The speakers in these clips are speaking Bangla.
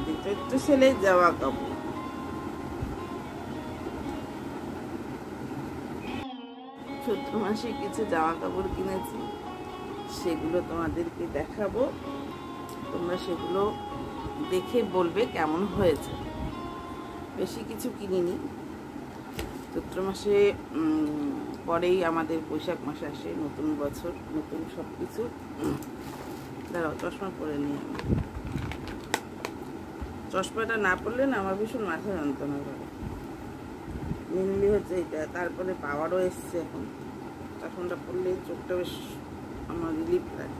তোমাদের চৈত্র সেলের জামা কাপড়। চৈত্র মাসে কিছু জামা কাপড় কিনেছি, সেগুলো তোমাদেরকে দেখাবো। তোমরা সেগুলো দেখে বলবে কেমন হয়েছে। বেশি কিছু কিনিনি। চৈত্র মাসে পরেই আমাদের বৈশাখ মাস আসে, নতুন বছর, নতুন সব কিছু। দাঁড়াও, চশমা পরে নিই। আমি চশমাটা না পরলে না আমার ভীষণ মাথা যন্ত্রণা করে। মেনলি হচ্ছে এটা, তারপরে পাওয়ারও এসছে এখন। চশমাটা পরলে চোখটা বেশ আমার রিলিফ লাগে।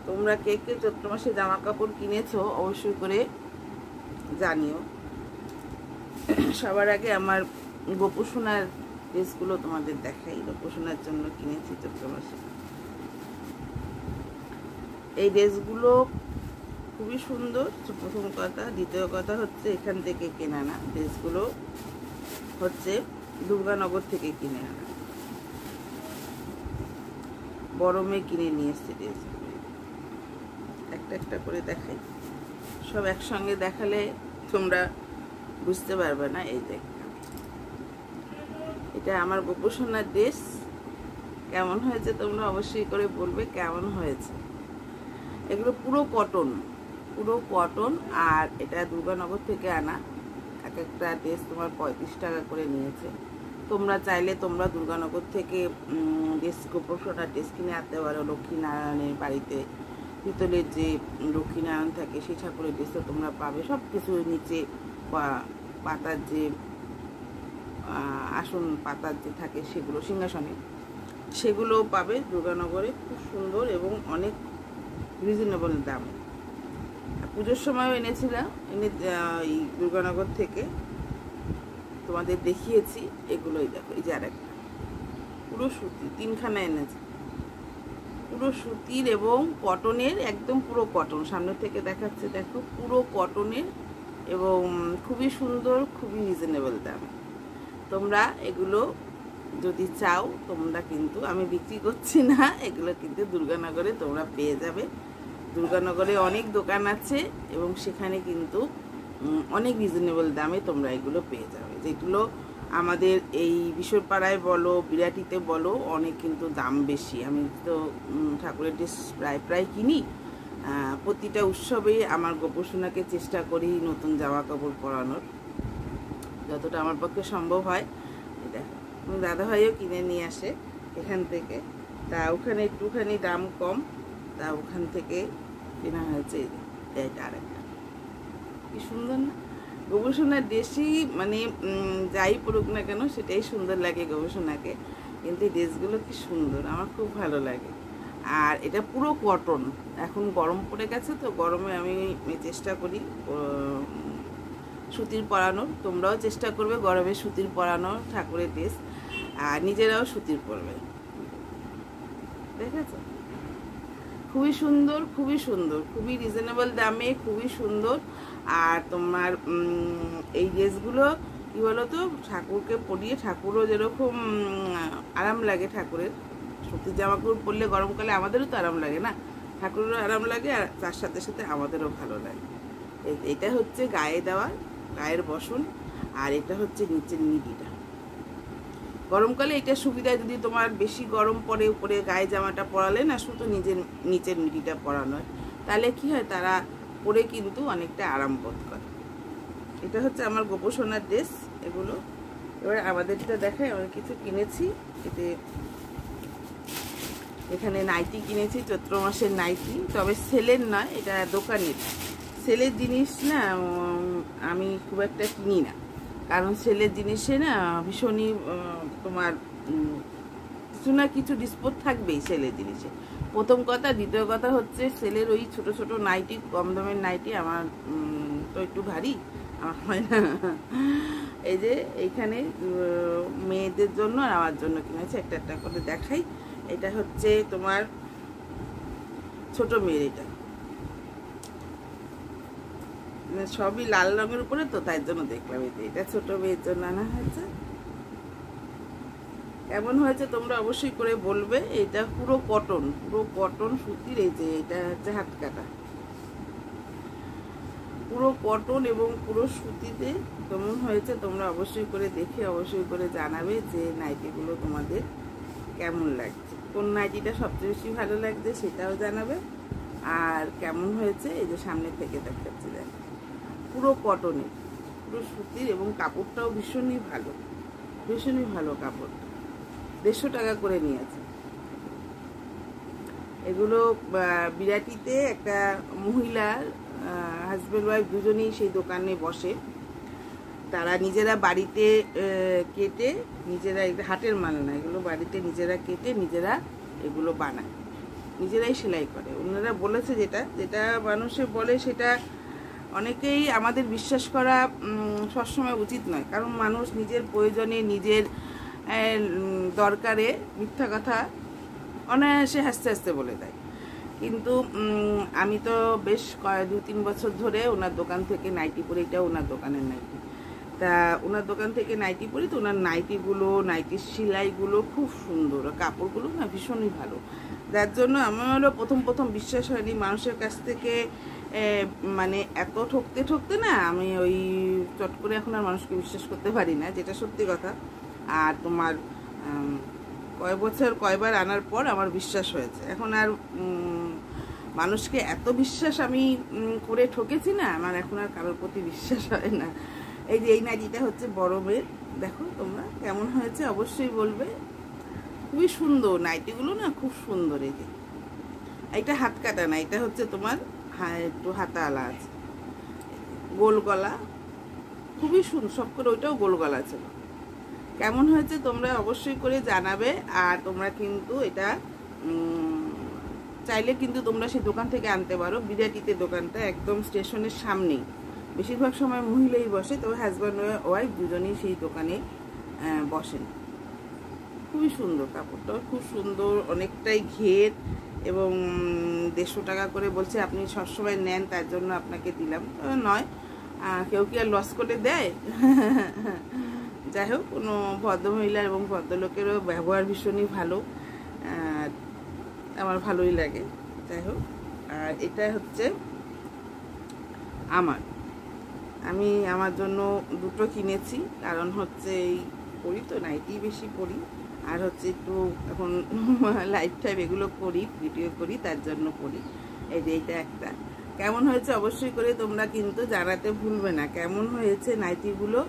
তোমরা কে কে চৈত্র মাসে জামা কাপড় কিনেছো অবশ্যই করে জানিও। সবার আগে আমার গোপু সোনার ড্রেসগুলো তোমাদের দেখাই। গোপু সোনার জন্য কিনেছি চৈত্র মাসে এই ড্রেসগুলো। খুবই সুন্দর, প্রথম কথা। দ্বিতীয় কথা হচ্ছে এখান থেকে কেনা না, ড্রেসগুলো হচ্ছে দুর্গানগর থেকে কিনে আনা। বড় মেয়ে কিনে নিয়ে এসছে ড্রেসগুলো। একটা একটা করে দেখাই, সব একসঙ্গে দেখালে তোমরা বুঝতে পারবে না। এই দেখ, এটা আমার গোপু সোনার ড্রেস। কেমন হয়েছে তোমরা অবশ্যই করে বলবে কেমন হয়েছে। এগুলো পুরো কটন, পুরো কটন। আর এটা দুর্গানগর থেকে আনা। এক একটা ড্রেস তোমার 35 টাকা করে নিয়েছে। তোমরা চাইলে তোমরা দুর্গানগর থেকে ড্রেস, গোপু সোনার ড্রেস কিনে আনতে পারো। লক্ষ্মীনারায়ণের বাড়িতে পিতলের যে লক্ষ্মীনারায়ণ থাকে, সেই ঠাকুরের ড্রেসও তোমরা পাবে। সব কিছু নিচে পাতার যে আসন পাতার যে থাকে সেগুলো, সিংহাসনে, সেগুলোও পাবে দুর্গানগরে। খুব সুন্দর এবং অনেক রিজনেবল দাম। পুজোর সময়ও এনেছিলাম, এই দুর্গানগর থেকে তোমাদের দেখিয়েছি। এগুলোই দেখো, এই যে আরেকটা পুরো সুতি, 3খানা এনেছি। পুরো সুতির এবং কটনের, একদম পুরো কটন। সামনে থেকে দেখাচ্ছে, দেখো, পুরো কটনের এবং খুবই সুন্দর, খুবই রিজনেবল দাম। তোমরা এগুলো যদি চাও, তোমরা কিন্তু, আমি বিক্রি করছি না, এগুলো কিন্তু দুর্গানগরে তোমরা পেয়ে যাবে। দুর্গানগরে অনেক দোকান আছে এবং সেখানে কিন্তু অনেক রিজনেবল দামে তোমরা এগুলো পেয়ে যাবে। যেগুলো আমাদের এই বিশ্বপাড়ায় বলো, বিরাটিতে বলো, অনেক কিন্তু দাম বেশি। আমি তো ঠাকুরের ড্রেস প্রায় কিনি। প্রতিটা উৎসবেই আমার গোপু সোনাকে চেষ্টা করি নতুন জামা কাপড় পরানোর, যতটা আমার পক্ষে সম্ভব হয়। দেখো, দাদাভাইও কিনে নিয়ে আসে এখান থেকে। তা ওখানে একটুখানি দাম কম, তা ওখান থেকে কেনা হয়েছে। এটা আরেকটা কি সুন্দর না? গোপু সোনার ড্রেসই মানে যাই পড়ুক না কেন, সেটাই সুন্দর লাগে গোপু সোনাকে। কিন্তু ড্রেসগুলো কি সুন্দর, আমার খুব ভালো লাগে। আর এটা পুরো কটন। এখন গরম পড়ে গেছে তো, গরমে আমি চেষ্টা করি সুতির পরানোর। তোমরাও চেষ্টা করবে গরমে সুতির পরানোর ঠাকুরের ড্রেস, আর নিজেরাও সুতির পরবে। দেখেছো? খুবই সুন্দর, খুবই সুন্দর, খুবই রিজনেবল দামে, খুবই সুন্দর। আর তোমার এই ড্রেসগুলো কী বলো তো, ঠাকুরকে পরিয়ে ঠাকুরও যেরকম আরাম লাগে, ঠাকুরের সুতির জামা কাপড় পরলে গরমকালে আমাদেরও তো আরাম লাগে না, ঠাকুরেরও আরাম লাগে, আর তার সাথে সাথে আমাদেরও ভালো লাগে। এটা হচ্ছে গায়ে দেওয়া, গায়ের বসন। আর এটা হচ্ছে নিচের মিডিটা। গরমকালে এটা সুবিধা, যদি তোমার বেশি গরম পড়ে, উপরে গায়ে জামাটা পরালে না, শুধু নিচের মিডিটা পরানো হয়, তাহলে কি হয়, তারা পরে কিন্তু অনেকটা আরাম বোধ করে। এটা হচ্ছে আমার গোপু সোনার ড্রেস এগুলো। এবার আমাদেরটা দেখাই, আমি কিছু কিনেছি। এতে এখানে নাইটি কিনেছি, চৈত্র মাসের নাইটি, তবে সেলের নয়, এটা দোকানের। সেলের জিনিস না আমি খুব একটা কিনি না, কারণ সেলের জিনিসে না ভীষণই তোমার কিছু না কিছু ডিসপোজ থাকবেই সেলের জিনিসে, প্রথম কথা। দ্বিতীয় কথা হচ্ছে সেলের ওই ছোট ছোট নাইটি, কম দামের নাইটি আমার তো একটু ভারী, আমার হয় না। এই যে এইখানে মেয়েদের জন্য আর আমার জন্য কিনেছি, একটা একটা করে দেখাই। এটা হচ্ছে তোমার ছোট মেয়ের, এটা সবই লাল রঙের উপরে তো, তাই জন্য দেখলাম। এটা ছোট মেয়ের জন্য আনা হয়েছে। কেমন হয়েছে তোমরা অবশ্যই করে বলবে। এটা পুরো কটন সুতির। এই যে এটা হচ্ছে হাত কাটা, পুরো কটন এবং পুরো সুতিতে কেমন হয়েছে তোমরা অবশ্যই করে দেখে অবশ্যই করে জানাবে যে নাইটিগুলো তোমাদের কেমন লাগছে, কোন নাইটিটা সবচেয়ে বেশি ভালো লাগছে সেটাও জানাবে। আর কেমন হয়েছে এই যে সামনে থেকে দেখাচ্ছি, দেখ পুরো কটনের, পুরো সুতির এবং কাপড়টাও ভীষণই ভালো কাপড়। 150 টাকা করে নিয়েছে এগুলো। বিরাটিতে একটা মহিলার হাজব্যান্ড ওয়াইফ দুজনেই সেই দোকানে বসে। তারা নিজেরা বাড়িতে কেটে নিজেরা, হাটের মাল না এগুলো, বাড়িতে নিজেরা কেটে নিজেরা এগুলো বানায়, নিজেরাই সেলাই করে। ওনারা বলেছে যেটা মানুষে বলে সেটা অনেকেই আমাদের বিশ্বাস করা সবসময় উচিত নয়, কারণ মানুষ নিজের প্রয়োজনে নিজের দরকারে মিথ্যা কথা অনায়াসে হাসতে বলে দেয়। কিন্তু আমি তো বেশ 2-3 বছর ধরে ওনার দোকান থেকে নাইটি পরি, এটা ওনার দোকানের নাইটি। তা ওনার দোকান থেকে নাইটি পরি, তো ওনার নাইটির সেলাইগুলো খুব সুন্দর, কাপড়গুলো না ভীষণই ভালো। যার জন্য আমার হলো প্রথম বিশ্বাস হয়নি মানুষের কাছ থেকে, মানে এত ঠকতে না আমি ওই চট করে এখন আর মানুষকে বিশ্বাস করতে পারি না, যেটা সত্যি কথা। আর তোমার কয়বার আনার পর আমার বিশ্বাস হয়েছে। এখন আর মানুষকে এত বিশ্বাস আমি করে ঠকেছি না, আমার এখন আর কারোর প্রতি বিশ্বাস হয় না। এই যে এই নাইটিটা হচ্ছে বড়মের, দেখো তোমরা কেমন হয়েছে অবশ্যই বলবে। খুবই সুন্দর নাইটিগুলো না, খুব সুন্দর। এই যে এটা হাত কাটা না, এটা হচ্ছে তোমার একটু হাতাওয়ালা আছে, গোল গলা, খুবই সুন্দর। সব করে ওইটাও গোল গলা ছিল। কেমন হয়েছে তোমরা অবশ্যই করে জানাবে। আর তোমরা কিন্তু এটা চাইলে কিন্তু তোমরা সেই দোকান থেকে আনতে পারো। বিরাটিতে দোকানটা একদম স্টেশনের সামনেই, বেশিরভাগ সময় মহিলাই বসে, তবে হাজব্যান্ড ওয়াইফ দুজনেই সেই দোকানে বসেন। খুবই সুন্দর কাপড়টাও, খুব সুন্দর, অনেকটাই ঘের এবং 150 টাকা করে বলছে। আপনি সবসময় নেন তার জন্য আপনাকে দিলাম, নয় কেউ কি আর লস করে দেয়। যাই হোক, কোনো ভদ্রমহিলা এবং ভদ্রলোকেরও ব্যবহার ভীষণই ভালো, আমার ভালোই লাগে। যাই হোক, আর এটা হচ্ছে আমি আমার জন্য দুটো কিনেছি, কারণ হচ্ছে এই পরি তো নাইটি বেশি পরি, আর হচ্ছে একটু এখন লাইফ টাইম এগুলো করি, ভিডিও করি, তার জন্য পরি। এই যে এইটা একটা। কেমন হয়েছে অবশ্যই করে তোমরা কিন্তু জানাতে ভুলবে না কেমন হয়েছে নাইটিগুলো,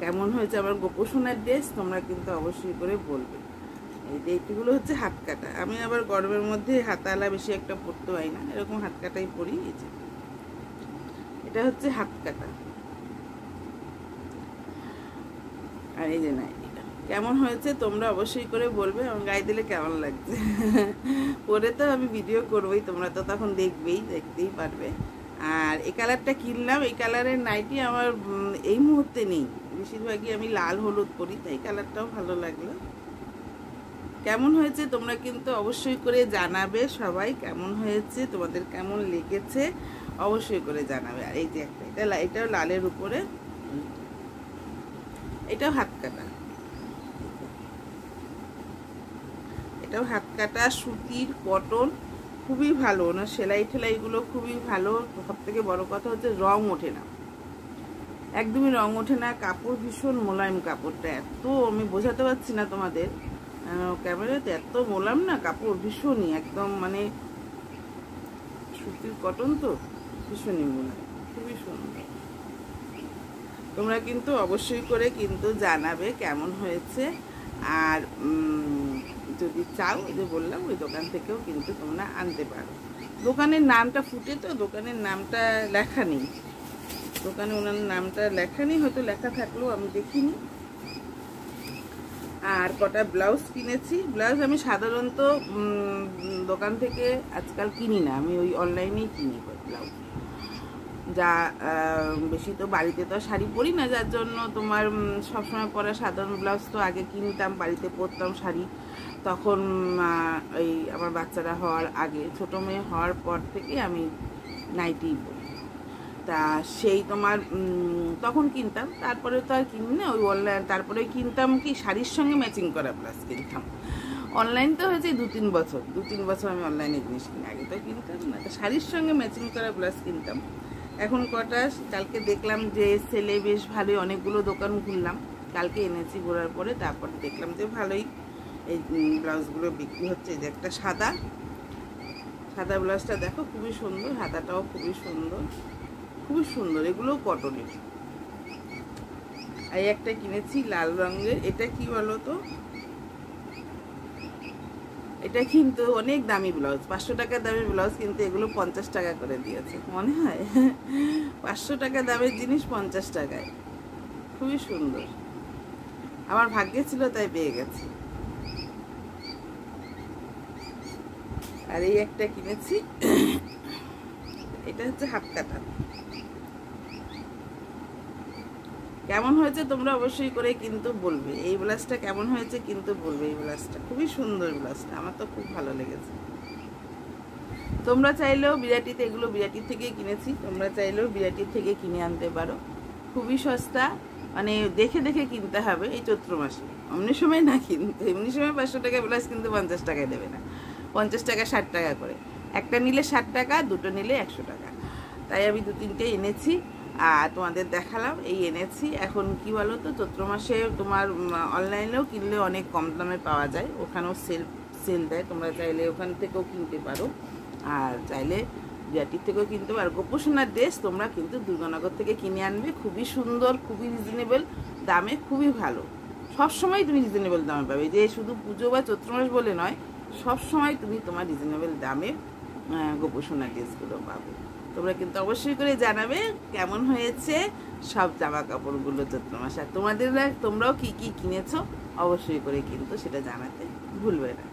কেমন হয়েছে আমার গোপোষণার ড্রেস, তোমরা কিন্তু অবশ্যই করে বলবে। এই যে এইটিগুলো হচ্ছে হাত কাটা। আমি আবার গরমের মধ্যে হাতাওয়ালা বেশি একটা পরতে হয় না, এরকম হাত কাটাই পরি। এই যে এটা হচ্ছে হাত কাটা। আর এই যে নাইটিটা কেমন হয়েছে তোমরা অবশ্যই করে বলবে। আমার গায়ে দিলে কেমন লাগছে পরে তো আমি ভিডিও করবোই, তোমরা তো তখন দেখতেই পারবে। আর এই কালারটা কিনলাম, এই কালারের নাইটি আমার এই মুহূর্তে নেই, বেশিরভাগই আমি লাল হলুদ পরি, তাই কালারটাও ভালো লাগলো। কেমন হয়েছে তোমরা কিন্তু অবশ্যই করে জানাবে সবাই, কেমন হয়েছে তোমাদের, কেমন লেগেছে অবশ্যই করে জানাবে। আর এই যে একটা, এটাও লালের উপরে, এটাও হাত কাটা, এটাও হাত কাটা, সুতির, কটন, খুবই ভালো না, সেলাই ঠেলাইগুলো খুবই ভালো। সব থেকে বড় কথা হচ্ছে রং ওঠে না, একদমই রং ওঠে না, কাপড় ভীষণ মোলায়েম। কাপড়টা এত আমি বোঝাতে পারছি না তোমাদের ক্যামেরাতে, এত মোলায়েম না কাপড়, ভীষণই একদম মানে সুতির কটন তো ভীষণই মোলায়েম, খুবই সুন্দর। তোমরা কিন্তু অবশ্যই করে কিন্তু জানাবে কেমন হয়েছে। আর যদি চাও, ওই যে বললাম ওই দোকান থেকেও কিন্তু তোমরা আনতে পারো। দোকানের নামটা ফুটে, তো দোকানের নামটা লেখা নেই, দোকানে ওনার নামটা লেখা নেই, হয়তো লেখা থাকলেও আমি দেখিনি। আর কটা ব্লাউজ কিনেছি। ব্লাউজ আমি সাধারণত দোকান থেকে আজকাল কিনি না, আমি ওই অনলাইনেই কিনি ব্লাউজ। যা বেশি তো বাড়িতে তো শাড়ি পরি না, যার জন্য তোমার সবসময় পরা সাধারণ ব্লাউজ তো আগে কিনতাম, বাড়িতে পরতাম শাড়ি, তখন এই আমার বাচ্চারা হওয়ার আগে, ছোটো মেয়ে হওয়ার পর থেকে আমি নাইটিই পরি। তা সেই তোমার তখন কিনতাম, তারপরে তো আর কিনি না, ওই অনলাইন। তারপরে কিনতাম কি শাড়ির সঙ্গে ম্যাচিং করা ব্লাউজ কিনতাম। অনলাইন তো হয়েছে 2-3 বছর, 2-3 বছর আমি অনলাইনে জিনিস কিনি, আগে তো কিনতাম না। তো শাড়ির সঙ্গে ম্যাচিং করা ব্লাউজ কিনতাম। এখন কটা কালকে দেখলাম যে সেলে বেশ ভালোই, অনেকগুলো দোকান ঘুরলাম, কালকে এনেছি, ঘোরার পরে তারপর দেখলাম যে ভালোই এই ব্লাউজগুলো বিক্রি হচ্ছে। যে একটা সাদা ব্লাউজটা দেখো, খুবই সুন্দর, হাতাটাও খুবই সুন্দর, খুবই সুন্দর, এগুলোও কটনের। আর একটা কিনেছি লাল রঙের, এটা কি বলো তো, এটা কিন্তু অনেক দামি ব্লাউজ, 500 টাকা দামি ব্লাউজ, কিন্তু এগুলো 50 টাকা করে দিয়েছে মনে হয়। 500 টাকা দামের জিনিস 50 টাকায়, খুবই সুন্দর। আমার ভাগ্যে ছিল তাই পেয়ে গেছি। আর এই একটা কিনেছি, এটা হচ্ছে হাত কাটা। কেমন হয়েছে তোমরা অবশ্যই করে কিন্তু বলবে, এই ব্লাউজটা কেমন হয়েছে কিন্তু বলবে। এই ব্লাউজটা খুবই সুন্দর, ব্লাউজটা আমার তো খুব ভালো লেগেছে। তোমরা চাইলেও বিরাটিতে, এগুলো বিরাটির থেকেই কিনেছি, তোমরা চাইলেও বিরাটির থেকে কিনে আনতে পারো, খুবই সস্তা। মানে দেখে দেখে কিনতে হবে এই চৈত্র মাসে, এমনি সময় না কিন্তু। এমনি সময় 500 টাকা ব্লাউজ কিন্তু 50 টাকায় দেবে না, 50 টাকা 60 টাকা করে, একটা নিলে 60 টাকা, দুটো নিলে 100 টাকা। তাই আমি 2-3টে এনেছি আর তোমাদের দেখালাম, এই এনেছি। এখন কি বলো তো, চৈত্র মাসে তোমার অনলাইনেও কিনলে অনেক কম দামে পাওয়া যায়, ওখানেও সেল দেয়, তোমরা চাইলে ওখান থেকেও কিনতে পারো, আর চাইলে বিরাটির থেকেও কিনতে পারো। গোপসোনার ড্রেস তোমরা কিন্তু দুর্গানগর থেকে কিনে আনবে, খুবই সুন্দর, খুবই রিজনেবল দামে, খুবই ভালো। সবসময় তুমি রিজনেবল দামে পাবে, যে শুধু পুজো বা চৈত্র মাস বলে নয়, সবসময় তুমি তোমার রিজনেবল দামে গোপসোনার ড্রেসগুলো পাবে। তোমরা কিন্তু অবশ্যই করে জানাবে কেমন হয়েছে সব জামা কাপড়গুলো চৈত্র মাসে। আর তোমরাও কি কি কিনেছো অবশ্যই করে কিন্তু সেটা জানাতে ভুলবে না।